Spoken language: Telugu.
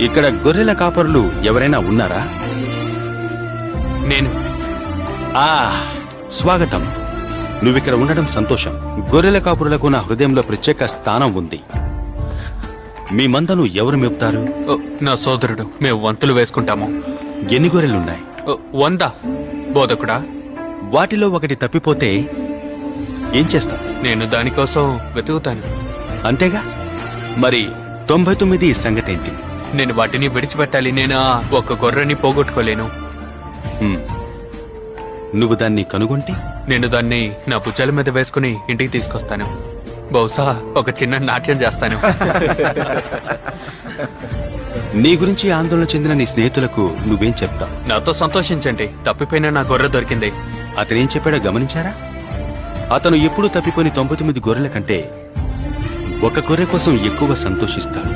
ఇక్కడ గొర్రెల కాపరులు ఎవరైనా ఉన్నారా? నేను. స్వాగతం. నువ్విక్కడ ఉండడం సంతోషం. గొర్రెల కాపురులకు నా హృదయంలో ప్రత్యేక స్థానం ఉంది. మీ మందను ఎవరు మేపుతారు? నా సోదరుడు. మేము వంతులు వేసుకుంటాము. ఎన్ని గొర్రెలున్నాయి? 100. బోధకుడా, వాటిలో ఒకటి తప్పిపోతే ఏం చేస్తావు? నేను దానికోసం వెతుకుతాను. అంతేగా? మరి 99 సంగతేంటి? నేను వాటిని విడిచిపెట్టాలి. నేను ఒక్క గొర్రెని పోగొట్టుకోలేను. నువ్వు దాన్ని కనుగొంటే నేను దాన్ని నా భుజాల మీద వేసుకుని ఇంటికి తీసుకొస్తాను. బహుశా ఒక చిన్న నాట్యం చేస్తాను. నీ గురించి ఆందోళన చెందిన నీ స్నేహితులకు నువ్వేం చెప్తావు? నాతో సంతోషించండి, తప్పిపోయిన నా గొర్రె దొరికింది. అతనేం చెప్పాడో గమనించారా? అతను ఎప్పుడూ తప్పిపోయిన 99 గొర్రెల కంటే ఒక గొర్రె కోసం ఎక్కువ సంతోషిస్తాడు.